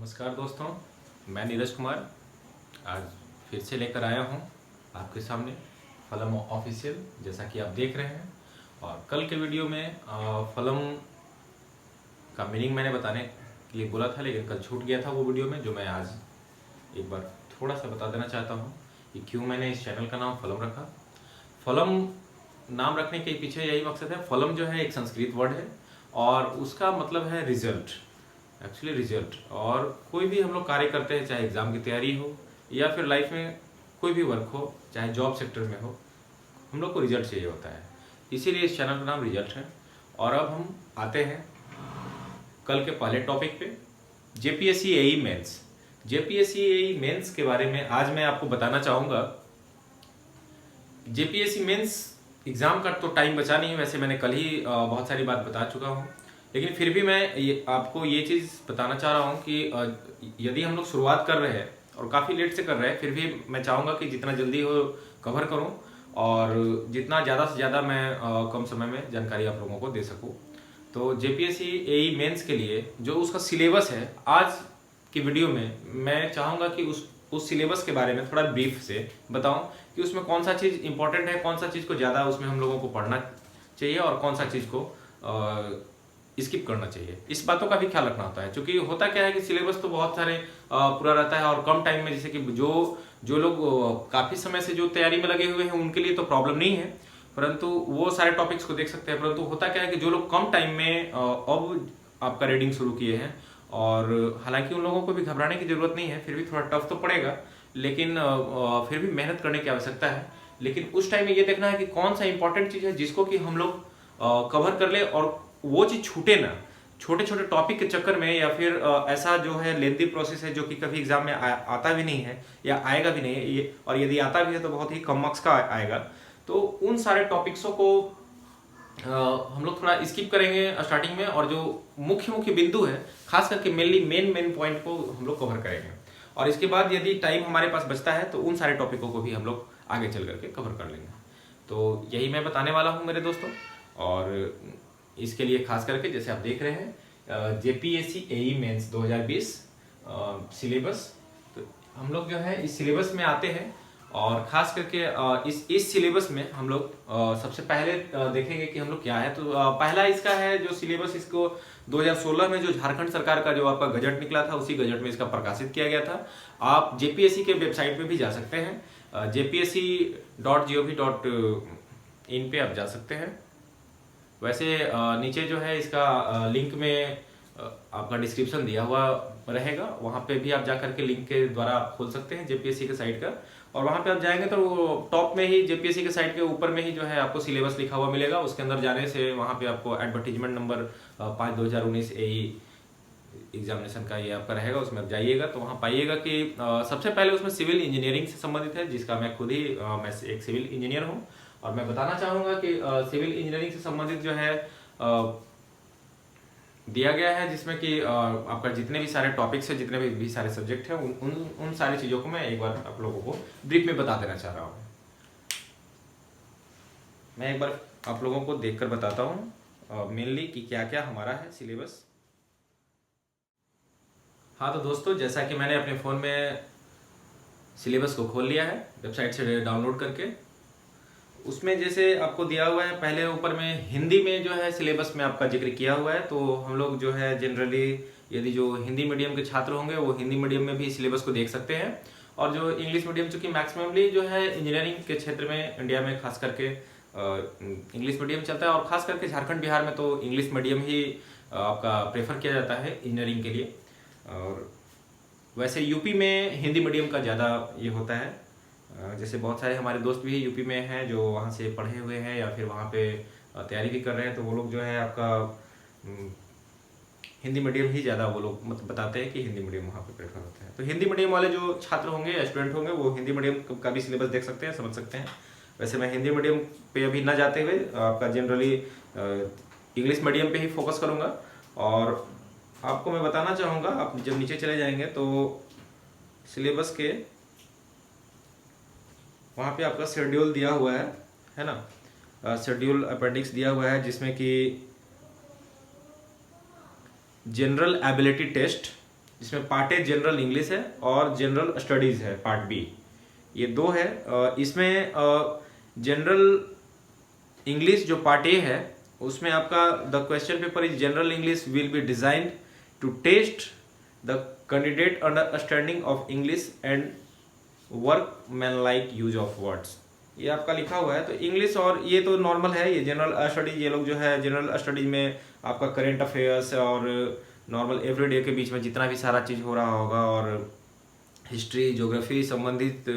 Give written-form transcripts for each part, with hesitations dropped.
नमस्कार दोस्तों, मैं नीरज कुमार आज फिर से लेकर आया हूं आपके सामने फलम ऑफिशियल, जैसा कि आप देख रहे हैं। और कल के वीडियो में फलम का मीनिंग मैंने बताने के लिए बोला था, लेकिन कल छूट गया था वो वीडियो में, जो मैं आज एक बार थोड़ा सा बता देना चाहता हूं कि क्यों मैंने इस चैनल का नाम फलम रखा। फलम नाम रखने के पीछे यही मकसद है। फलम जो है एक संस्कृत वर्ड है और उसका मतलब है रिजल्ट, एक्चुअली रिजल्ट। और कोई भी हम लोग कार्य करते हैं, चाहे एग्जाम की तैयारी हो या फिर लाइफ में कोई भी वर्क हो, चाहे जॉब सेक्टर में हो, हम लोग को रिजल्ट चाहिए होता है। इसीलिए इस चैनल का नाम रिजल्ट है। और अब हम आते हैं कल के पहले टॉपिक पे, जेपीएससी एई मेंस। जेपीएससी एई मेंस के बारे में आज मैं आपको बताना चाहूँगा। जेपीएससी मेंस एग्ज़ाम का तो टाइम बचा नहीं है, वैसे मैंने कल ही बहुत सारी बात बता चुका हूँ, लेकिन फिर भी मैं आपको ये चीज़ बताना चाह रहा हूँ कि यदि हम लोग शुरुआत कर रहे हैं और काफ़ी लेट से कर रहे हैं, फिर भी मैं चाहूँगा कि जितना जल्दी हो कवर करूँ और जितना ज़्यादा से ज़्यादा मैं कम समय में जानकारी आप लोगों को दे सकूँ। तो जेपीएससी एई मेंस के लिए जो उसका सिलेबस है, आज की वीडियो में मैं चाहूँगा कि उस सिलेबस के बारे में थोड़ा ब्रीफ से बताऊं कि उसमें कौन सा चीज़ इंपॉर्टेंट है, कौन सा चीज़ को ज़्यादा उसमें हम लोगों को पढ़ना चाहिए और कौन सा चीज़ को स्किप करना चाहिए। इस बातों का भी ख्याल रखना होता है, क्योंकि होता क्या है कि सिलेबस तो बहुत सारे पूरा रहता है और कम टाइम में, जैसे कि जो लोग काफ़ी समय से जो तैयारी में लगे हुए हैं उनके लिए तो प्रॉब्लम नहीं है, परंतु वो सारे टॉपिक्स को देख सकते हैं। परंतु होता क्या है कि जो लोग कम टाइम में अब आपका रीडिंग शुरू किए हैं, और हालांकि उन लोगों को भी घबराने की जरूरत नहीं है, फिर भी थोड़ा टफ तो पड़ेगा, लेकिन फिर भी मेहनत करने की आवश्यकता है। लेकिन उस टाइम में ये देखना है कि कौन सा इंपॉर्टेंट चीज़ है जिसको कि हम लोग कवर कर ले और वो चीज़ छूटे ना। छोटे छोटे टॉपिक के चक्कर में या फिर ऐसा जो है लेंथी प्रोसेस है जो कि कभी एग्जाम में आता भी नहीं है या आएगा भी नहीं है ये, और यदि आता भी है तो बहुत ही कम मार्क्स का आएगा। तो उन सारे टॉपिक्सों को हम लोग थोड़ा स्किप करेंगे स्टार्टिंग में, और जो मुख्य मुख्य बिंदु है, खास करके मेनली मेन पॉइंट को हम लोग कवर करेंगे। और इसके बाद यदि टाइम हमारे पास बचता है तो उन सारे टॉपिकों को भी हम लोग आगे चल करके कवर कर लेंगे। तो यही मैं बताने वाला हूँ मेरे दोस्तों। और इसके लिए खास करके जैसे आप देख रहे हैं जेपीएससी एई मेंस 2020 सिलेबस, तो हम लोग जो है इस सिलेबस में आते हैं। और खास करके इस सिलेबस में हम लोग सबसे पहले देखेंगे कि हम लोग क्या है। तो पहला इसका है जो सिलेबस, इसको 2016 में जो झारखंड सरकार का जो आपका गजट निकला था, उसी गजट में इसका प्रकाशित किया गया था। आप जेपीएससी के वेबसाइट पे भी जा सकते हैं, jpsc.gov.in पे आप जा सकते हैं। वैसे नीचे जो है इसका लिंक में आपका डिस्क्रिप्शन दिया हुआ रहेगा, वहाँ पे भी आप जा करके लिंक के द्वारा आप खोल सकते हैं जेपीएससी के साइट का। और वहाँ पे आप जाएंगे तो टॉप में ही जेपीएससी के साइट के ऊपर में ही जो है आपको सिलेबस लिखा हुआ मिलेगा। उसके अंदर जाने से वहाँ पे आपको एडवर्टीजमेंट नंबर 5/2019 एई एग्जामिनेशन का ये आपका रहेगा, उसमें आप जाइएगा तो वहाँ पाइएगा कि सबसे पहले उसमें सिविल इंजीनियरिंग से संबंधित है, जिसका मैं खुद ही मैं एक सिविल इंजीनियर हूँ। और मैं बताना चाहूँगा कि सिविल इंजीनियरिंग से संबंधित जो है दिया गया है, जिसमें कि आपका जितने भी सारे टॉपिक्स है, जितने भी सारे सब्जेक्ट हैं, उन सारी चीज़ों को मैं एक बार आप लोगों को ब्रीफ में बता देना चाह रहा हूँ। मैं एक बार आप लोगों को देखकर बताता हूँ मेनली कि क्या क्या हमारा है सिलेबस। हाँ तो दोस्तों, जैसा कि मैंने अपने फ़ोन में सिलेबस को खोल लिया है वेबसाइट से डाउनलोड करके, उसमें जैसे आपको दिया हुआ है पहले ऊपर में हिंदी में जो है सिलेबस में आपका जिक्र किया हुआ है। तो हम लोग जो है जनरली यदि जो हिंदी मीडियम के छात्र होंगे वो हिंदी मीडियम में भी सिलेबस को देख सकते हैं। और जो इंग्लिश मीडियम, चूँकि मैक्सिममली जो है इंजीनियरिंग के क्षेत्र में इंडिया में खास करके इंग्लिश मीडियम चलता है, और खास करके झारखंड बिहार में तो इंग्लिश मीडियम ही आपका प्रेफर किया जाता है इंजीनियरिंग के लिए। और वैसे यूपी में हिंदी मीडियम का ज़्यादा ये होता है। जैसे बहुत सारे हमारे दोस्त भी यूपी में हैं जो वहाँ से पढ़े हुए हैं या फिर वहाँ पे तैयारी भी कर रहे हैं, तो वो लोग जो है आपका हिंदी मीडियम ही ज़्यादा वो लोग मतलब बताते हैं कि हिंदी मीडियम वहाँ पे प्रेफर होता है। तो हिंदी मीडियम वाले जो छात्र होंगे या स्टूडेंट होंगे वो हिंदी मीडियम का भी सिलेबस देख सकते हैं, समझ सकते हैं। वैसे मैं हिंदी मीडियम पे अभी ना जाते हुए आपका जनरली इंग्लिश मीडियम पे ही फोकस करूँगा। और आपको मैं बताना चाहूँगा, आप जब नीचे चले जाएंगे तो सिलेबस के वहाँ पे आपका शेड्यूल दिया हुआ है ना, शेड्यूल अपेंडिक्स दिया हुआ है, जिसमें कि जनरल एबिलिटी टेस्ट जिसमें पार्ट ए जनरल इंग्लिश है और जनरल स्टडीज़ है पार्ट बी, ये दो है। इसमें जनरल इंग्लिश जो पार्ट ए है उसमें आपका the question paper is general English will be designed to test the candidate understanding of English and workman like use of words, ये आपका लिखा हुआ है। तो इंग्लिश और ये तो नॉर्मल है, ये जनरल स्टडीज, ये लोग जो है जनरल स्टडीज में आपका करेंट अफेयर्स और नॉर्मल एवरीडे के बीच में जितना भी सारा चीज़ हो रहा होगा और हिस्ट्री ज्योग्राफी संबंधित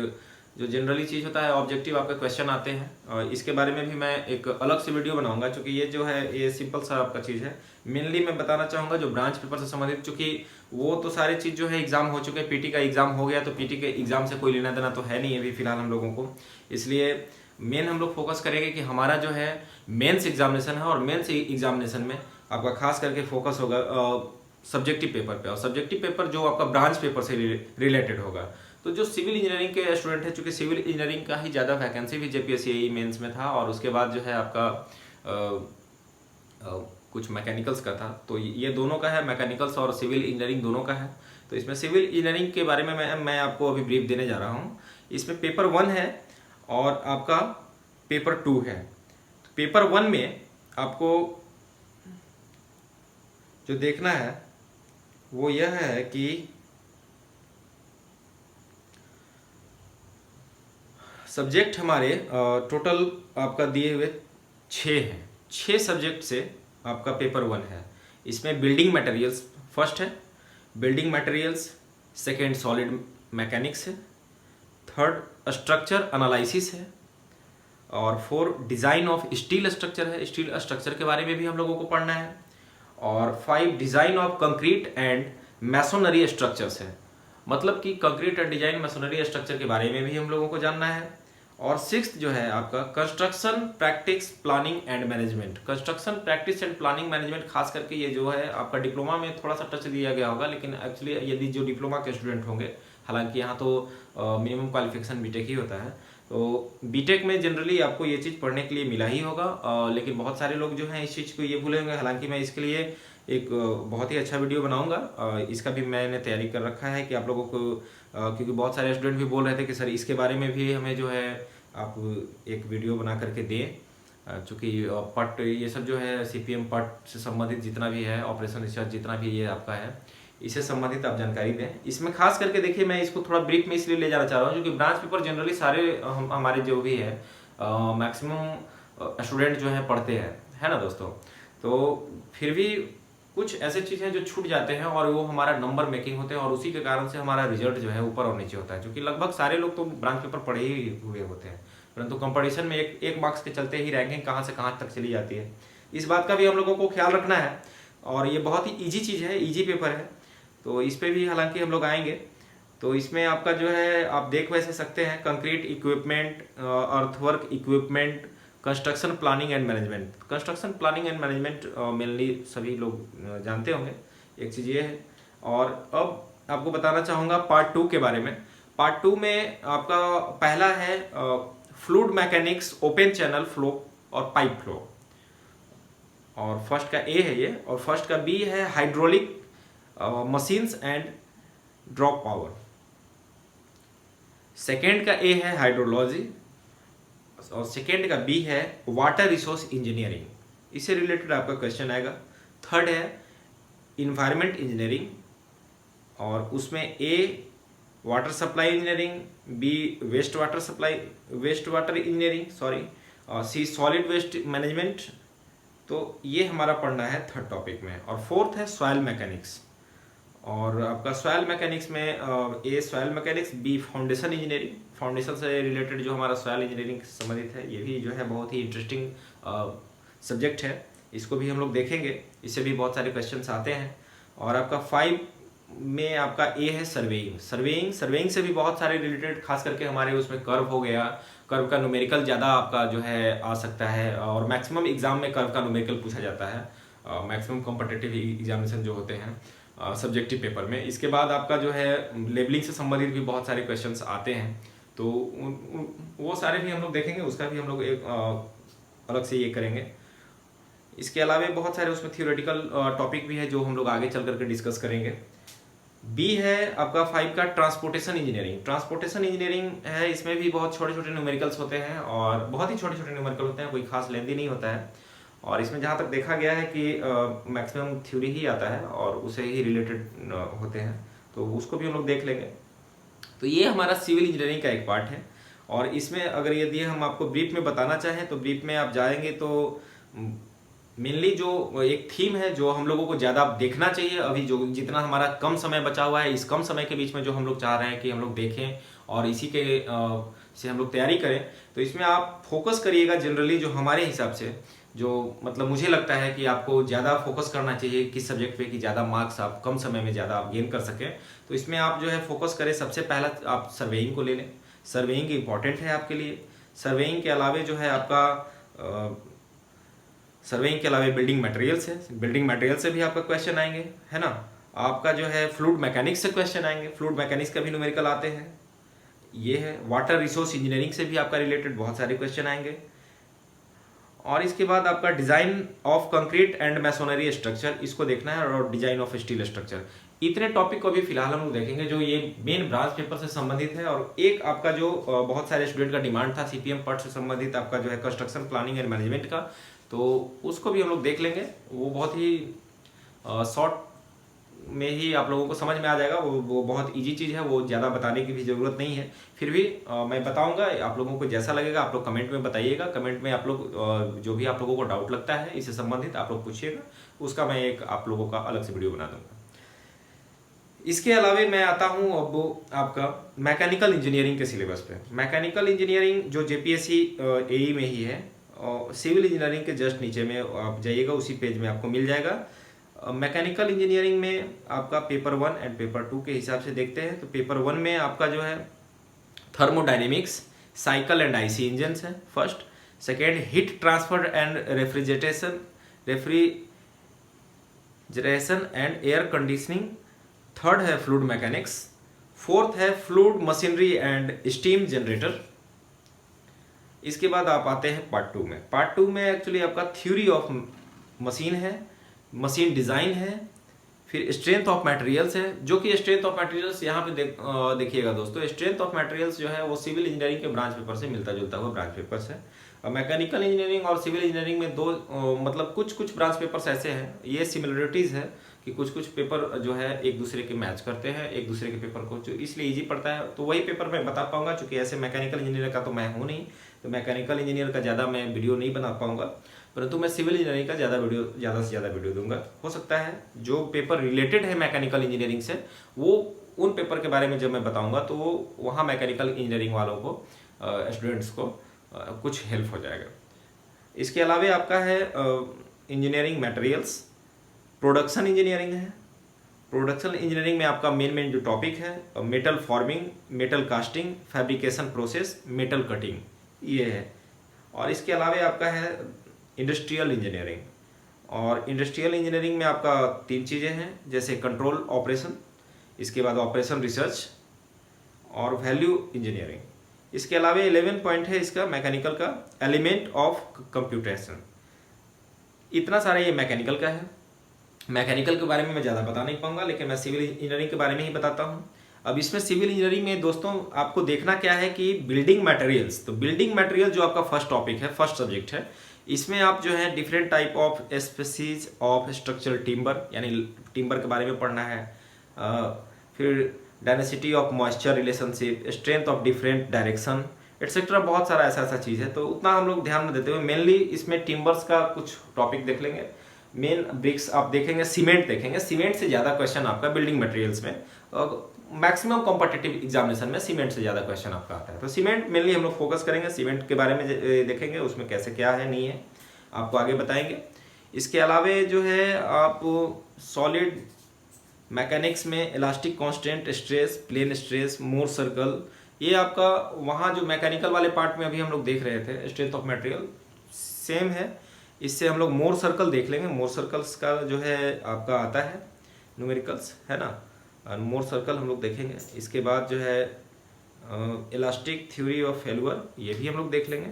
जो जनरली चीज़ होता है ऑब्जेक्टिव आपके क्वेश्चन आते हैं, और इसके बारे में भी मैं एक अलग से वीडियो बनाऊंगा, क्योंकि ये जो है ये सिंपल सा आपका चीज़ है। मेनली मैं बताना चाहूँगा जो ब्रांच पेपर से संबंधित, चूँकि वो तो सारी चीज़ जो है एग्जाम हो चुके हैं, पीटी का एग्जाम हो गया, तो पीटी के एग्जाम से कोई लेना देना तो है नहीं अभी फिलहाल हम लोगों को। इसलिए मेन हम लोग फोकस करेंगे कि हमारा जो है मेंस एग्जामिनेशन है, और मेंस एग्जामिनेशन में आपका खास करके फोकस होगा सब्जेक्टिव पेपर पे, और सब्जेक्टिव पेपर जो आपका ब्रांच पेपर से रिलेटेड होगा। तो जो सिविल इंजीनियरिंग के स्टूडेंट है, चूंकि सिविल इंजीनियरिंग का ही ज़्यादा वैकेंसी भी जेपीएससी मेंस में था, और उसके बाद जो है आपका कुछ मैकेनिकल्स का था, तो ये दोनों का है, मैकेनिकल्स और सिविल इंजीनियरिंग दोनों का है। तो इसमें सिविल इंजीनियरिंग के बारे में मैं आपको अभी ब्रीफ देने जा रहा हूँ। इसमें पेपर 1 है और आपका पेपर 2 है। पेपर 1 में आपको जो देखना है वो यह है कि सब्जेक्ट हमारे टोटल आपका दिए हुए 6 हैं, 6 सब्जेक्ट से आपका पेपर 1 है। इसमें बिल्डिंग मटेरियल्स फर्स्ट है, building materials, second solid mechanics है, थर्ड स्ट्रक्चर एनालिसिस है, और 4 डिज़ाइन ऑफ स्टील स्ट्रक्चर है, स्टील स्ट्रक्चर के बारे में भी हम लोगों को पढ़ना है, और 5 design of concrete and masonry structures है, मतलब कि concrete and design masonry structure के बारे में भी हम लोगों को जानना है। और 6th जो है आपका construction practice planning and management, construction practice and planning management, खास करके ये जो है आपका डिप्लोमा में थोड़ा सा टच दिया गया होगा, लेकिन एक्चुअली यदि जो डिप्लोमा के स्टूडेंट होंगे, हालांकि यहाँ तो मिनिमम क्वालिफिकेशन बीटेक ही होता है, तो बीटेक में जनरली आपको ये चीज़ पढ़ने के लिए मिला ही होगा, लेकिन बहुत सारे लोग जो हैं इस चीज़ को ये भूले होंगे। हालांकि मैं इसके लिए एक बहुत ही अच्छा वीडियो बनाऊंगा, इसका भी मैंने तैयारी कर रखा है कि आप लोगों को, क्योंकि बहुत सारे स्टूडेंट भी बोल रहे थे कि सर इसके बारे में भी हमें जो है आप एक वीडियो बना करके दें, चूँकि पट ये सब जो है सीपीएम पट से संबंधित जितना भी है, ऑपरेशन रिसर्च जितना भी ये आपका है, इससे संबंधित आप जानकारी दें। इसमें खास करके देखिए मैं इसको थोड़ा ब्रीफ में इसलिए ले जाना चाह रहा हूँ क्योंकि ब्रांच पेपर जनरली सारे हमारे जो भी है मैक्सिमम स्टूडेंट जो है पढ़ते हैं, है ना दोस्तों। तो फिर भी कुछ ऐसे चीज़ हैं जो छूट जाते हैं और वो हमारा नंबर मेकिंग होते हैं, और उसी के कारण से हमारा रिजल्ट जो है ऊपर और नीचे होता है, क्योंकि लगभग सारे लोग तो ब्रांच पेपर पढ़े ही हुए होते हैं, परंतु कंपटीशन में एक मार्क्स के चलते ही रैंकिंग कहाँ से कहाँ तक चली जाती है। इस बात का भी हम लोगों को ख्याल रखना है, और ये बहुत ही ईजी चीज़ है, ईजी पेपर है, तो इस पर भी हालांकि हम लोग आएंगे। तो इसमें आपका जो है आप देख वैसे सकते हैं concrete equipment, earthwork equipment, construction planning and management. Construction planning and management mainly सभी लोग जानते होंगे, एक चीज़ ये है। और अब आपको बताना चाहूँगा पार्ट 2 के बारे में। पार्ट 2 में आपका पहला है fluid mechanics, open channel flow और पाइप फ्लो, और फर्स्ट का ए है ये, और फर्स्ट का बी है hydraulic machines and drop power. Second का ए है हाइड्रोलॉजी, और सेकेंड का बी है वाटर रिसोर्स इंजीनियरिंग, इससे रिलेटेड आपका क्वेश्चन आएगा। थर्ड है इन्वायरमेंट इंजीनियरिंग, और उसमें A water supply engineering, B waste water engineering, C solid waste management. तो ये हमारा पढ़ना है थर्ड टॉपिक में। और फोर्थ है सॉइल मैकेनिक्स, और आपका सॉइल मैकेनिक्स में A soil mechanics, B foundation engineering, foundation से रिलेटेड जो हमारा सॉइल इंजीनियरिंग से संबंधित है, ये भी जो है बहुत ही इंटरेस्टिंग सब्जेक्ट है, इसको भी हम लोग देखेंगे, इससे भी बहुत सारे क्वेश्चंस आते हैं। और आपका 5 में आपका ए है सर्वेइंग से भी बहुत सारे रिलेटेड, खास करके हमारे उसमें कर्व हो गया, कर्व का न्यूमेरिकल ज़्यादा आपका जो है आ सकता है, और मैक्सिमम एग्जाम में कर्व का न्यूमेरिकल पूछा जाता है, मैक्सिमम कॉम्पिटिटिव एग्जामिनेशन जो होते हैं सब्जेक्टिव पेपर में। इसके बाद आपका जो है लेबलिंग से संबंधित भी बहुत सारे क्वेश्चंस आते हैं, तो वो सारे भी हम लोग देखेंगे, उसका भी हम लोग एक अलग से ये करेंगे। इसके अलावा बहुत सारे उसमें थियोरेटिकल टॉपिक भी है जो हम लोग आगे चल करके डिस्कस करेंगे। बी है आपका 5 का ट्रांसपोर्टेशन इंजीनियरिंग। ट्रांसपोर्टेशन इंजीनियरिंग है, इसमें भी बहुत छोटे छोटे न्यूमेरिकल्स होते हैं और बहुत ही छोटे छोटे न्यूमेरिकल होते हैं, कोई खास लेंदी नहीं होता है। और इसमें जहाँ तक देखा गया है कि मैक्सिमम थ्योरी ही आता है और उसे ही रिलेटेड होते हैं, तो उसको भी हम लोग देख लेंगे। तो ये हमारा सिविल इंजीनियरिंग का एक पार्ट है। और इसमें अगर यदि हम आपको ब्रीफ में बताना चाहें तो ब्रीफ में आप जाएंगे तो मेनली जो एक थीम है जो हम लोगों को ज़्यादा देखना चाहिए, अभी जो जितना हमारा कम समय बचा हुआ है, इस कम समय के बीच में जो हम लोग चाह रहे हैं कि हम लोग देखें और इसी के से हम लोग तैयारी करें, तो इसमें आप फोकस करिएगा जनरली जो हमारे हिसाब से, जो मतलब मुझे लगता है कि आपको ज़्यादा फोकस करना चाहिए किस सब्जेक्ट पे कि ज़्यादा मार्क्स आप कम समय में ज़्यादा आप गेन कर सकें। तो इसमें आप जो है फोकस करें, सबसे पहला आप सर्वेइंग को ले लें। सर्वेइंग इंपॉर्टेंट है आपके लिए। सर्वेइंग के अलावे जो है आपका सर्वेइंग के अलावा बिल्डिंग मटेरियल्स है, बिल्डिंग मटेरियल से भी आपका क्वेश्चन आएंगे, है ना। आपका जो है फ्लूइड मैकेनिक्स से क्वेश्चन आएंगे, फ्लूइड मैकेनिक्स का भी न्यूमेरिकल आते हैं। ये है वाटर रिसोर्स इंजीनियरिंग से भी आपका रिलेटेड बहुत सारे क्वेश्चन आएंगे। और इसके बाद आपका design of concrete and masonry structure, इसको देखना है, और डिजाइन ऑफ स्टील स्ट्रक्चर। इतने टॉपिक को भी फिलहाल हम लोग देखेंगे जो ये मेन ब्रांच पेपर से संबंधित है। और एक आपका जो बहुत सारे स्टूडेंट का डिमांड था सीपीएम पार्ट से संबंधित आपका जो है कंस्ट्रक्शन प्लानिंग एंड मैनेजमेंट का, तो उसको भी हम लोग देख लेंगे। वो बहुत ही शॉर्ट में ही आप लोगों को समझ में आ जाएगा। वो बहुत इजी चीज़ है, वो ज़्यादा बताने की भी ज़रूरत नहीं है। फिर भी मैं बताऊंगा, आप लोगों को जैसा लगेगा आप लोग कमेंट में बताइएगा। कमेंट में आप लोग जो भी आप लोगों को डाउट लगता है इससे संबंधित आप लोग पूछिएगा, उसका मैं एक आप लोगों का अलग से वीडियो बना दूंगा। इसके अलावा मैं आता हूँ अब आपका मैकेनिकल इंजीनियरिंग के सिलेबस पे। मैकेनिकल इंजीनियरिंग जो जेपीएससी एई में ही है, और सिविल इंजीनियरिंग के जस्ट नीचे में आप जाइएगा, उसी पेज में आपको मिल जाएगा। मैकेनिकल इंजीनियरिंग में आपका पेपर 1 एंड पेपर 2 के हिसाब से देखते हैं तो पेपर 1 में आपका जो है thermodynamics, cycle and IC engines है first. Second heat transfer and refrigeration and air conditioning. Third है फ्लूइड मैकेनिक्स। फोर्थ है fluid machinery and steam generator. इसके बाद आप आते हैं पार्ट 2 में। पार्ट 2 में एक्चुअली आपका थ्योरी ऑफ मशीन है, मशीन डिज़ाइन है, फिर स्ट्रेंथ ऑफ मटेरियल्स है। जो कि स्ट्रेंथ ऑफ मटेरियल्स यहाँ पे देखिएगा दोस्तों, स्ट्रेंथ ऑफ मटेरियल्स जो है वो सिविल इंजीनियरिंग के ब्रांच पेपर से मिलता जुलता हुआ ब्रांच पेपर्स है। मैकेनिकल इंजीनियरिंग और सिविल इंजीनियरिंग में दो मतलब कुछ ब्रांच पेपर्स ऐसे हैं, ये सिमिलरिटीज़ है कि कुछ पेपर जो है एक दूसरे के मैच करते हैं, एक दूसरे के पेपर को, जो इसलिए इजी पड़ता है। तो वही पेपर मैं बता पाऊंगा, चूँकि ऐसे मैकेनिकल इंजीनियर का तो मैं हूँ नहीं, तो मैकेनिकल इंजीनियर का ज़्यादा मैं वीडियो नहीं बना पाऊंगा, परंतु मैं सिविल इंजीनियरिंग का ज़्यादा से ज़्यादा वीडियो दूंगा। हो सकता है जो पेपर रिलेटेड है मैकेनिकल इंजीनियरिंग से, वो उन पेपर के बारे में जब मैं बताऊंगा तो वो वहाँ मैकेनिकल इंजीनियरिंग वालों को, स्टूडेंट्स को कुछ हेल्प हो जाएगा। इसके अलावा आपका है इंजीनियरिंग मटेरियल्स, प्रोडक्शन इंजीनियरिंग है। प्रोडक्शन इंजीनियरिंग में आपका मेन जो टॉपिक है metal forming, metal casting, fabrication process, metal cutting, ये है। और इसके अलावा आपका है इंडस्ट्रियल इंजीनियरिंग। और इंडस्ट्रियल इंजीनियरिंग में आपका 3 चीज़ें हैं, जैसे कंट्रोल ऑपरेशन, इसके बाद ऑपरेशन रिसर्च और वैल्यू इंजीनियरिंग। इसके अलावा 11 पॉइंट है इसका मैकेनिकल का, एलिमेंट ऑफ कंप्यूटेशन। इतना सारा ये मैकेनिकल का है। मैकेनिकल के बारे में मैं ज़्यादा बता नहीं पाऊंगा, लेकिन मैं सिविल इंजीनियरिंग के बारे में ही बताता हूँ। अब इसमें सिविल इंजीनियरिंग में दोस्तों आपको देखना क्या है कि बिल्डिंग मटेरियल्स, तो बिल्डिंग मटेरियल जो आपका फर्स्ट टॉपिक है, फर्स्ट सब्जेक्ट है, इसमें आप जो है different type of species of structural timber, यानी टिम्बर के बारे में पढ़ना है। फिर dynasty of moisture relationship, strength of different direction etcetera, बहुत सारा ऐसा चीज़ है। तो उतना हम लोग ध्यान न देते हुए मेनली इसमें टिम्बर्स का कुछ टॉपिक देख लेंगे। मेन ब्रिक्स आप देखेंगे, सीमेंट देखेंगे। सीमेंट से ज़्यादा क्वेश्चन आपका बिल्डिंग मटेरियल्स में, मैक्सिमम कॉम्पिटिटिव एग्जामिनेशन में सीमेंट से ज़्यादा क्वेश्चन आपका आता है। तो सीमेंट मेनली हम लोग फोकस करेंगे, सीमेंट के बारे में देखेंगे, उसमें कैसे क्या है नहीं है आपको आगे बताएंगे। इसके अलावा जो है आप सॉलिड मैकेनिक्स में elastic constant stress, plane stress, Mohr circle, ये आपका वहाँ जो मैकेनिकल वाले पार्ट में अभी हम लोग देख रहे थे स्ट्रेंथ ऑफ मटेरियल सेम है। इससे हम लोग मोर सर्कल देख लेंगे। मोर सर्कल्स का जो है आपका आता है न्यूमेरिकल्स, है ना, मोर सर्कल हम लोग देखेंगे। इसके बाद जो है इलास्टिक थ्योरी ऑफ फेल्यूर, ये भी हम लोग देख लेंगे,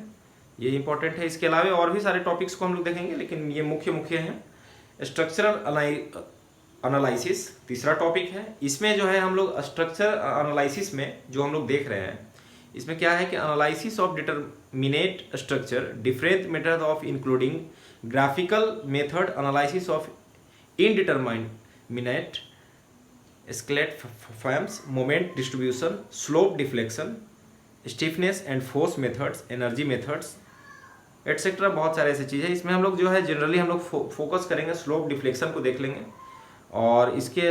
ये इंपॉर्टेंट है। इसके अलावा और भी सारे टॉपिक्स को हम लोग देखेंगे, लेकिन ये मुख्य हैं। एनालिसिस तीसरा टॉपिक है। इसमें जो है हम लोग स्ट्रक्चर एनालिसिस में जो हम लोग देख रहे हैं, इसमें क्या है कि analysis of determinate structure, different method of including graphical method, analysis of indeterminate skeletal forms, moment distribution, slope deflection, stiffness and force methods, energy methods etcetera, बहुत सारे ऐसी चीज़ें। इसमें हम लोग जो है जनरली हम लोग फोकस करेंगे, स्लोप डिफ्लेक्शन को देख लेंगे, और इसके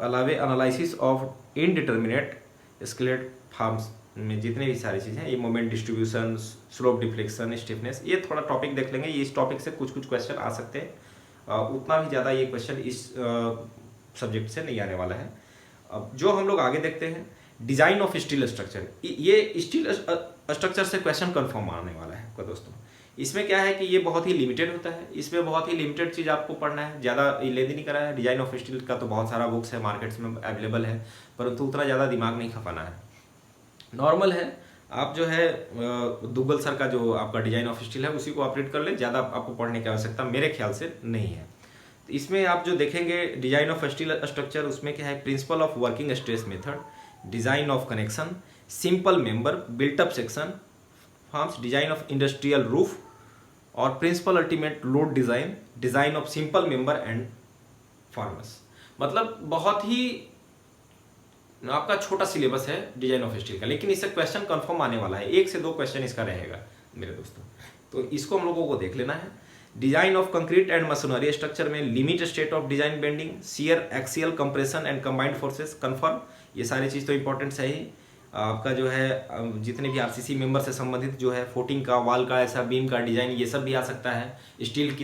अलावे analysis of indeterminate skeletal forms में जितने भी सारी चीज़ें हैं, ये moment distribution, slope deflection, stiffness, ये थोड़ा टॉपिक देख लेंगे। ये इस टॉपिक से कुछ कुछ क्वेश्चन आ सकते हैं, उतना भी ज़्यादा ये क्वेश्चन इस सब्जेक्ट से नहीं आने वाला है। अब जो हम लोग आगे देखते हैं, डिजाइन ऑफ स्टील स्ट्रक्चर, ये स्टील स्ट्रक्चर से क्वेश्चन कन्फर्म आने वाला है आपका दोस्तों। इसमें क्या है कि ये बहुत ही लिमिटेड होता है, इसमें बहुत ही लिमिटेड चीज़ आपको पढ़ना है, ज़्यादा लेंदी नहीं करा है। डिजाइन ऑफ स्टील का तो बहुत सारा बुक्स है, मार्केट्स में अवेलेबल है, परंतु उतना ज़्यादा दिमाग नहीं खपाना है, नॉर्मल है। आप जो है दुग्गल सर का जो आपका डिजाइन ऑफ स्टील है उसी को ऑपरेट कर ले, ज़्यादा आपको पढ़ने की आवश्यकता मेरे ख्याल से नहीं है। तो इसमें आप जो देखेंगे डिजाइन ऑफ स्टील स्ट्रक्चर, उसमें क्या है, principle of working stress method, design of connection, simple member, built up section forms, design of industrial roof, और principle ultimate load design, design of simple member and forms. मतलब बहुत ही आपका छोटा syllabus है design of steel का, लेकिन इससे question confirm आने वाला है, 1 से 2 क्वेश्चन इसका रहेगा मेरे दोस्तों। तो इसको हम लोगों को देख लेना है। Design of concrete and machinery structure में limit state of design bending, shear, axial compression and combined forces confirm, ये सारी चीज़ तो इंपॉर्टेंट है ही। आपका जो है जितने भी आरसीसी मेंबर से संबंधित जो है, फोटिंग का, वाल का, ऐसा बीम का डिजाइन, ये सब भी आ सकता है। स्टील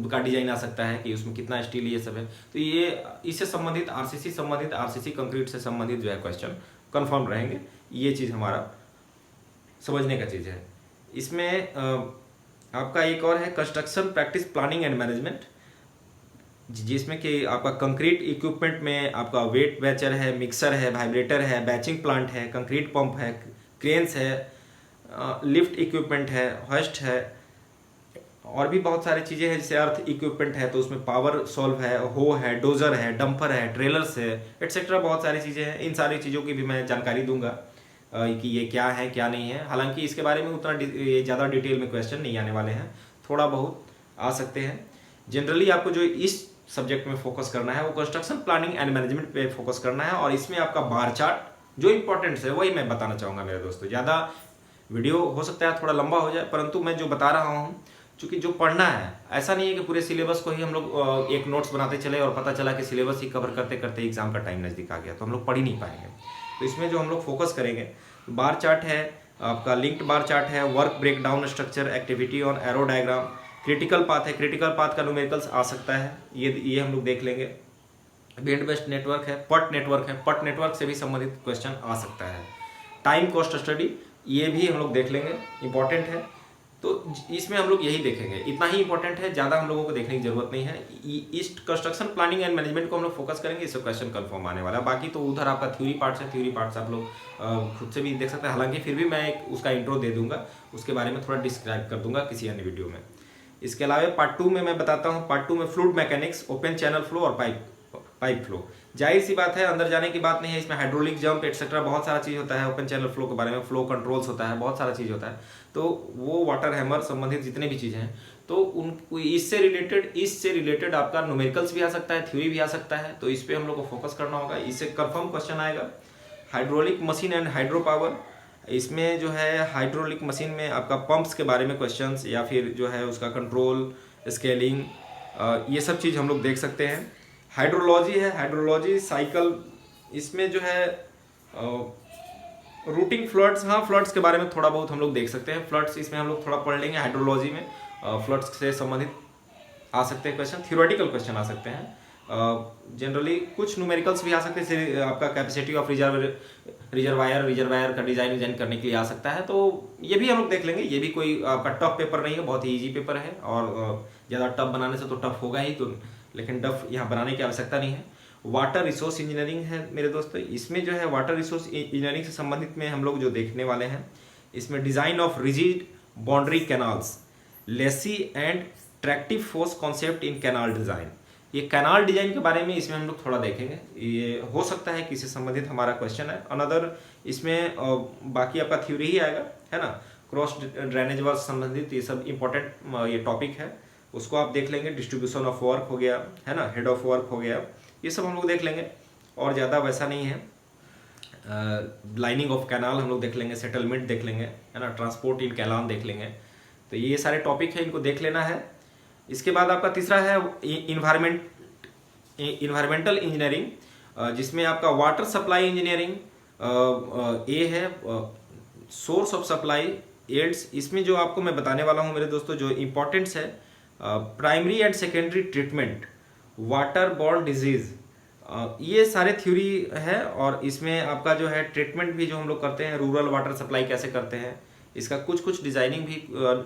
का डिजाइन आ सकता है कि उसमें कितना स्टील, ये सब है। तो ये इससे संबंधित आरसीसी कंक्रीट से संबंधित जो है क्वेश्चन कंफर्म रहेंगे। ये चीज़ हमारा समझने का चीज़ है। इसमें आपका एक और है construction practice planning and management, जिसमें कि आपका कंक्रीट इक्विपमेंट में आपका वेट बैचर है, मिक्सर है, वाइब्रेटर है, बैचिंग प्लांट है, कंक्रीट पंप है, क्रेन्स है, लिफ्ट इक्विपमेंट है, होस्ट है, और भी बहुत सारी चीज़ें हैं। जैसे अर्थ इक्विपमेंट है तो उसमें पावर सॉल्व है, हो है, डोजर है, डंपर है, ट्रेलर्स है, एटसेट्रा, बहुत सारी चीज़ें हैं। इन सारी चीज़ों की भी मैं जानकारी दूंगा कि ये क्या है क्या नहीं है। हालांकि इसके बारे में उतना ज़्यादा डिटेल में क्वेश्चन नहीं आने वाले हैं, थोड़ा बहुत आ सकते हैं। जनरली आपको जो इस सब्जेक्ट में फोकस करना है वो कंस्ट्रक्शन प्लानिंग एंड मैनेजमेंट पे फोकस करना है, और इसमें आपका बार चार्ट जो इंपॉर्टेंट है वही मैं बताना चाहूँगा मेरे दोस्तों। ज़्यादा वीडियो हो सकता है थोड़ा लंबा हो जाए, परंतु मैं जो बता रहा हूँ, चूँकि जो पढ़ना है, ऐसा नहीं है कि पूरे सिलेबस को ही हम लोग एक नोट्स बनाते चले और पता चला कि सिलेबस ही कवर करते करते एग्जाम का टाइम नज़दीक आ गया तो हम लोग पढ़ ही नहीं पाएंगे। तो इसमें जो हम लोग फोकस करेंगे, बार चार्ट है आपका, लिंक्ड बार चार्ट है, work break down structure, activity on arrow diagram, critical path है, क्रिटिकल पाथ का न्यूमेरिकल्स आ सकता है, ये हम लोग देख लेंगे। बेंड बेस्ड नेटवर्क है, पट नेटवर्क से भी संबंधित क्वेश्चन आ सकता है। टाइम कॉस्ट स्टडी, ये भी हम लोग देख लेंगे, इंपॉर्टेंट है। तो इसमें हम लोग यही देखेंगे, इतना ही इंपॉर्टेंट है, ज़्यादा हम लोगों को देखने की जरूरत नहीं है। इस कंस्ट्रक्शन प्लानिंग एंड मैनेजमेंट को हम लोग फोकस करेंगे, इससे क्वेश्चन कंफर्म आने वाला है। बाकी तो उधर आपका थ्योरी पार्ट्स है, थ्योरी पार्ट्स आप लोग खुद से भी देख सकते हैं। हालांकि फिर भी मैं उसका इंट्रो दे दूंगा, उसके बारे में थोड़ा डिस्क्राइब कर दूंगा किसी अन्य वीडियो में। इसके अलावा पार्ट 2 में मैं बताता हूँ, पार्ट 2 में fluid mechanics, open channel flow और पाइप फ्लो। जाहिर सी बात है, अंदर जाने की बात नहीं है, इसमें हाइड्रोलिक जंप एटसेट्रा बहुत सारा चीज़ होता है। ओपन चैनल फ्लो के बारे में, फ्लो कंट्रोल्स होता है, बहुत सारा चीज़ होता है। तो वो वाटर हैमर संबंधित जितने भी चीज़ें हैं, तो उन इससे रिलेटेड आपका न्यूमेरिकल्स भी आ सकता है, थ्योरी भी आ सकता है। तो इस पर हम लोग को फोकस करना होगा, इससे कंफर्म क्वेश्चन आएगा। Hydraulic machine and hydro power, इसमें जो है हाइड्रोलिक मशीन में आपका पंप्स के बारे में क्वेश्चंस, या फिर जो है उसका कंट्रोल, स्केलिंग, ये सब चीज़ हम लोग देख सकते हैं। हाइड्रोलॉजी है, हाइड्रोलॉजी साइकिल, इसमें जो है रूटिंग फ्लड्स, हाँ फ्लड्स के बारे में थोड़ा बहुत हम लोग देख सकते हैं। फ्लड्स इसमें हम लोग थोड़ा पढ़ लेंगे हाइड्रोलॉजी में। फ्लड्स से संबंधित आ सकते हैं क्वेश्चन, थियोरेटिकल क्वेश्चन आ सकते हैं। जनरली कुछ न्यूमेरिकल्स भी आ सकते हैं, जैसे आपका कैपेसिटी ऑफ रिजर्वायर का डिजाइन करने के लिए आ सकता है। तो ये भी हम लोग देख लेंगे। ये भी कोई आपका टफ पेपर नहीं है, बहुत ही ईजी पेपर है, और ज़्यादा टफ बनाने से तो टफ होगा ही, तो लेकिन टफ यहाँ बनाने की आवश्यकता नहीं है। वाटर रिसोर्स इंजीनियरिंग है मेरे दोस्तों, इसमें जो है वाटर रिसोर्स इंजीनियरिंग से संबंधित में हम लोग जो देखने वाले हैं, इसमें design of rigid boundary canals, Lacey and tractive force concept in canal design, ये कैनाल डिजाइन के बारे में इसमें हम लोग थोड़ा देखेंगे, ये हो सकता है कि इससे संबंधित हमारा क्वेश्चन है। अनदर इसमें बाकी आपका थ्योरी ही आएगा, है ना। क्रॉस ड्रेनेज वाल संबंधित ये सब इंपॉर्टेंट ये टॉपिक है, उसको आप देख लेंगे। डिस्ट्रीब्यूशन ऑफ वर्क हो गया, है ना, हेड ऑफ वर्क हो गया, ये सब हम लोग देख लेंगे। और ज़्यादा वैसा नहीं है। लाइनिंग ऑफ कैनाल हम लोग देख लेंगे, सेटलमेंट देख लेंगे, है ना, ट्रांसपोर्ट इन कैलान देख लेंगे। तो ये सारे टॉपिक है, इनको देख लेना है। इसके बाद आपका तीसरा है इन्वायरमेंटल इंजीनियरिंग, जिसमें आपका वाटर सप्लाई इंजीनियरिंग ए है, सोर्स ऑफ सप्लाई एड्स। इसमें जो आपको मैं बताने वाला हूँ मेरे दोस्तों, जो इम्पोर्टेंट्स है, primary and secondary treatment, water borne disease, ये सारे थ्योरी है। और इसमें आपका जो है ट्रीटमेंट भी जो हम लोग करते हैं, रूरल वाटर सप्लाई कैसे करते हैं, इसका कुछ डिजाइनिंग भी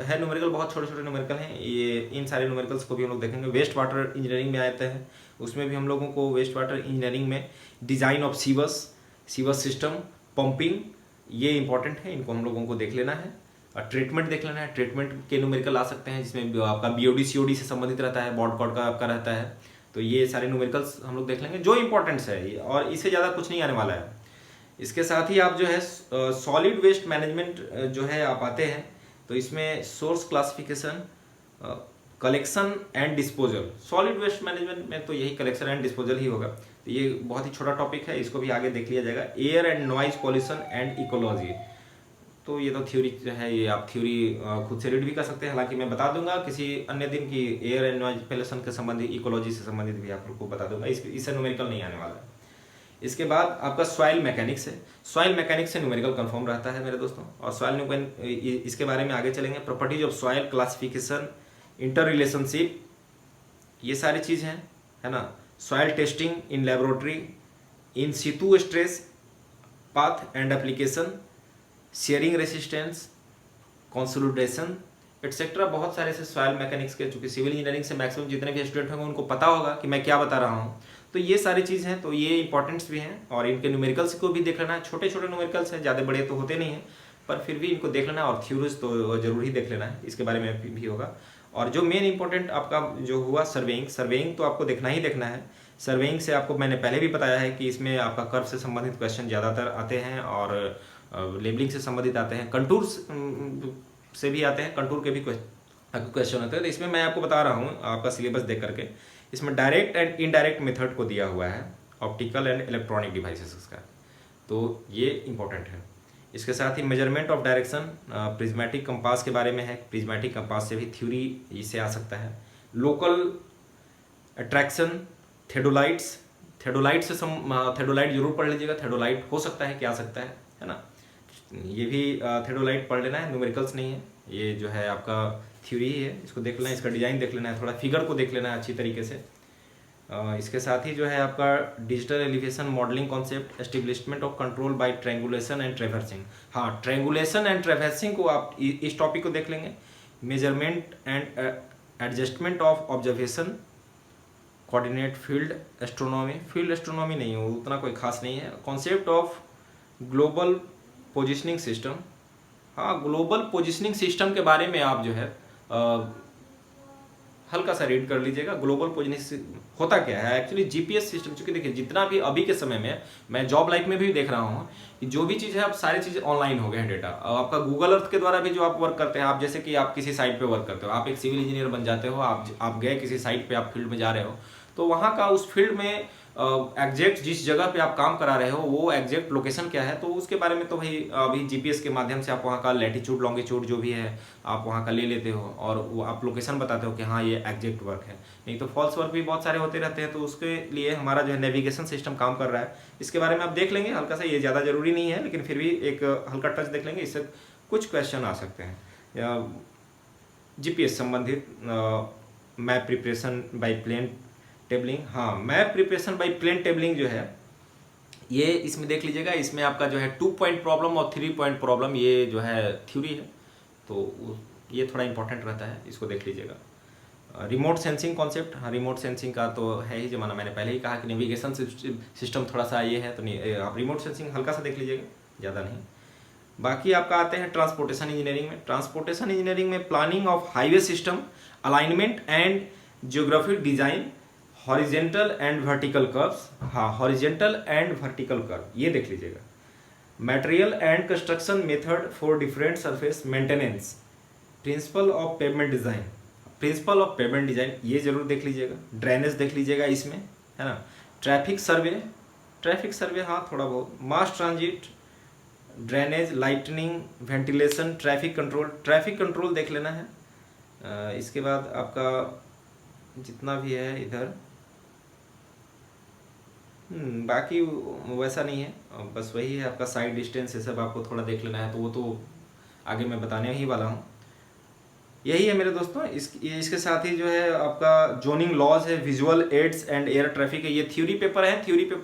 है। न्यूमेरिकल बहुत छोटे छोटे न्यूमेरिकल हैं, ये इन सारे न्यूमेरिकल्स को भी हम लोग देखेंगे। वेस्ट वाटर इंजीनियरिंग में आते हैं, उसमें भी हम लोगों को वेस्ट वाटर इंजीनियरिंग में design of sewers system, pumping, ये इंपॉर्टेंट है, इनको हम लोगों को देख लेना है। और ट्रीटमेंट देख लेना है, ट्रीटमेंट के न्यूमेरिकल आ सकते हैं, जिसमें आपका BOD COD से संबंधित रहता है, बॉड कॉड का आपका रहता है। तो ये सारे न्यूमेरिकल्स हम लोग देख लेंगे, जो इंपॉर्टेंट्स है, और इससे ज़्यादा कुछ नहीं आने वाला है। इसके साथ ही आप जो है सॉलिड वेस्ट मैनेजमेंट जो है आप आते हैं, तो इसमें source classification, collection and disposal. Solid waste management में तो यही कलेक्शन एंड डिस्पोजल ही होगा। तो ये बहुत ही छोटा टॉपिक है, इसको भी आगे देख लिया जाएगा। Air and noise pollution and ecology, तो ये तो थ्योरी है, ये आप थ्योरी खुद से रीड भी कर सकते हैं। हालांकि मैं बता दूंगा किसी अन्य दिन की एयर एंड नॉइज पॉल्यूशन के संबंधित, इकोलॉजी से संबंधित भी आप लोग को बता दूंगा, इससे न्यूमेरिकल नहीं आने वाला है। इसके बाद आपका सॉइल मैकेनिक्स है। सॉइल मैकेनिक्स से न्यूमेरिकल कंफर्म रहता है मेरे दोस्तों। और सॉइल इसके बारे में आगे चलेंगे। Properties of soil, classification, interrelationship, ये सारी चीज़ हैं, है ना। Soil testing in laboratory, in situ stress, path and application, shearing resistance, consolidation etcetera. बहुत सारे से सॉइल मैकेनिक्स के, चूंकि सिविल इंजीनियरिंग से मैक्सिमम जितने भी स्टूडेंट होंगे उनको पता होगा कि मैं क्या बता रहा हूँ। तो ये सारी चीज़ हैं, तो ये इंपॉर्टेंट्स भी हैं। और इनके न्यूमेरिकल्स को भी देख लेना है। छोटे छोटे न्यूमेरिकल्स हैं, ज़्यादा बड़े तो होते नहीं हैं, पर फिर भी इनको देख लेना है। और थ्योरीज तो जरूर ही देख लेना है, इसके बारे में भी होगा। और जो मेन इंपॉर्टेंट आपका जो हुआ सर्वेइंग तो आपको देखना ही देखना है। सर्वेइंग से आपको मैंने पहले भी बताया है कि इसमें आपका कर्व से संबंधित क्वेश्चन ज़्यादातर आते हैं, और लेबलिंग से संबंधित आते हैं, कंटूर से भी आते हैं, कंटूर के भी क्वेश्चन होते हैं। तो इसमें मैं आपको बता रहा हूँ आपका सिलेबस देख करके, इसमें डायरेक्ट एंड इनडायरेक्ट मेथड को दिया हुआ है, ऑप्टिकल एंड इलेक्ट्रॉनिक डिवाइसेस का, तो ये इंपॉर्टेंट है। इसके साथ ही measurement of direction, prismatic compass के बारे में है। प्रिज्मेटिक कंपास से भी थ्योरी इससे आ सकता है। लोकल अट्रैक्शन, थेडोलाइट से थेडोलाइट जरूर पढ़ लीजिएगा। थेडोलाइट हो सकता है, क्या आ सकता है ना। ये भी थेडोलाइट पढ़ लेना है, न्यूमेरिकल्स नहीं है, ये जो है आपका थ्योरी ही है। इसको देख लेना है, इसका डिजाइन देख लेना है, थोड़ा फिगर को देख लेना है अच्छी तरीके से। इसके साथ ही जो है आपका digital elevation modelling concept, establishment of control by triangulation and traversing. हाँ, ट्रायंगुलेशन एंड ट्रैवर्सिंग को आप इस टॉपिक को देख लेंगे। Measurement and adjustment of observation, coordinate field astronomy नहीं है, उतना कोई खास नहीं है। Concept of global positioning system, हाँ, ग्लोबल पोजिशनिंग सिस्टम के बारे में आप जो है हल्का सा रीड कर लीजिएगा। ग्लोबल पोजिशनिंग होता क्या है एक्चुअली, जीपीएस सिस्टम। चूंकि देखिए जितना भी अभी के समय में, मैं जॉब लाइफ में भी देख रहा हूँ कि जो भी चीज़ है अब सारी चीज़ें ऑनलाइन हो गए हैं। डेटा आपका गूगल अर्थ के द्वारा भी जो आप वर्क करते हैं, आप जैसे कि आप किसी साइट पे वर्क करते हो, आप एक सिविल इंजीनियर बन जाते हो, आप गए किसी साइट पे, आप फील्ड में जा रहे हो, तो वहाँ का उस फील्ड में एग्जैक्ट जिस जगह पे आप काम करा रहे हो वो एग्जैक्ट लोकेशन क्या है, तो उसके बारे में तो भाई अभी जीपीएस के माध्यम से आप वहाँ का लैटिट्यूड लॉन्गिट्यूड जो भी है आप वहाँ का ले लेते हो, और वो आप लोकेशन बताते हो कि हाँ ये एग्जैक्ट वर्क है। नहीं तो फॉल्स वर्क भी बहुत सारे होते रहते हैं, तो उसके लिए हमारा जो है नेविगेशन सिस्टम काम कर रहा है। इसके बारे में आप देख लेंगे हल्का सा, ये ज़्यादा जरूरी नहीं है, लेकिन फिर भी एक हल्का टच देख लेंगे, इससे कुछ क्वेश्चन आ सकते हैं। जीपीएस संबंधित map preparation by plane tabling, हाँ, map preparation by plane tabling जो है ये इसमें देख लीजिएगा। इसमें आपका जो है 2 पॉइंट प्रॉब्लम और 3 पॉइंट प्रॉब्लम, ये जो है थ्योरी है, तो ये थोड़ा इंपॉर्टेंट रहता है, इसको देख लीजिएगा। रिमोट सेंसिंग कॉन्सेप्ट, हाँ, रिमोट सेंसिंग का तो है ही जमाना, मैंने पहले ही कहा कि नेविगेशन सिस्टम थोड़ा सा ये है, तो आप रिमोट सेंसिंग हल्का सा देख लीजिएगा, ज़्यादा नहीं। बाकी आपका आते हैं ट्रांसपोर्टेशन इंजीनियरिंग में। ट्रांसपोर्टेशन इंजीनियरिंग में planning of highway system, alignment and geographic design, horizontal and vertical curves, हाँ हॉरिजेंटल एंड वर्टिकल कर्व ये देख लीजिएगा। Material and construction method for different surface maintenance, principle of pavement design, principle of pavement design ये जरूर देख लीजिएगा। Drainage देख लीजिएगा इसमें, है ना। ट्रैफिक सर्वे हाँ थोड़ा बहुत। मास transit, drainage, lightning, ventilation, traffic control देख लेना है। इसके बाद आपका जितना भी है इधर बाकी वैसा नहीं है, बस वही है आपका साइड डिस्टेंस, ये सब आपको थोड़ा देख लेना है, तो वो तो आगे मैं बताने ही वाला हूँ। यही है मेरे दोस्तों। इसके साथ ही जो है आपका जोनिंग लॉज है, visual aids and air traffic है। ये थ्योरी पेपर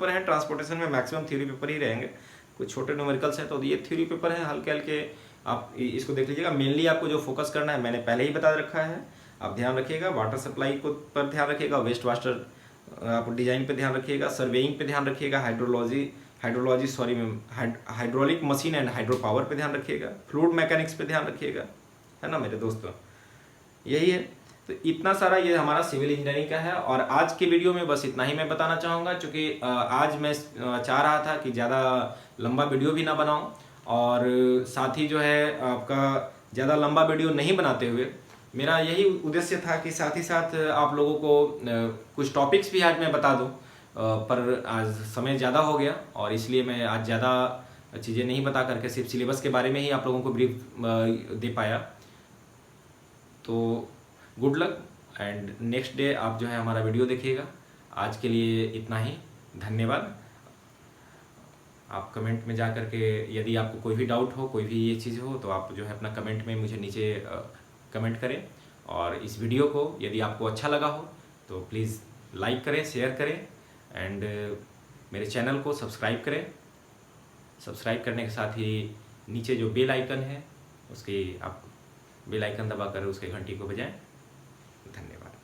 है, ट्रांसपोर्टेशन में मैक्सिमम थ्योरी पेपर ही रहेंगे, कुछ छोटे न्यूमेरिकल्स हैं तो ये थ्योरी पेपर है, हल्के हल्के आप इसको देख लीजिएगा। मेनली आपको जो फोकस करना है मैंने पहले ही बता रखा है, आप ध्यान रखिएगा। वाटर सप्लाई को पर ध्यान रखिएगा, वेस्ट वाटर आप डिजाइन पे ध्यान रखिएगा, सर्वेइंग पे ध्यान रखिएगा, hydraulic machine and hydro power पे ध्यान रखिएगा, फ्लूइड मैकेनिक्स पे ध्यान रखिएगा, है ना मेरे दोस्तों। यही है, तो इतना सारा ये हमारा सिविल इंजीनियरिंग का है। और आज की वीडियो में बस इतना ही मैं बताना चाहूँगा, क्योंकि आज मैं चाह रहा था कि ज़्यादा लंबा वीडियो भी ना बनाऊँ, और साथ ही जो है आपका ज़्यादा लंबा वीडियो नहीं बनाते हुए मेरा यही उद्देश्य था कि साथ ही साथ आप लोगों को कुछ टॉपिक्स भी आज मैं बता दूं, पर आज समय ज़्यादा हो गया और इसलिए मैं आज ज़्यादा चीज़ें नहीं बता करके सिर्फ सिलेबस के बारे में ही आप लोगों को ब्रीफ दे पाया। तो good luck and next day आप जो है हमारा वीडियो देखिएगा। आज के लिए इतना ही, धन्यवाद। आप कमेंट में जा करके यदि आपको कोई भी डाउट हो, कोई भी ये चीज़ हो, तो आप जो है अपना कमेंट में मुझे नीचे कमेंट करें। और इस वीडियो को यदि आपको अच्छा लगा हो तो प्लीज़ लाइक करें, शेयर करें एंड मेरे चैनल को सब्सक्राइब करें। सब्सक्राइब करने के साथ ही नीचे जो बेल आइकन है उसकी आप बेल आइकन दबाकर उसके घंटी को बजाएं। धन्यवाद।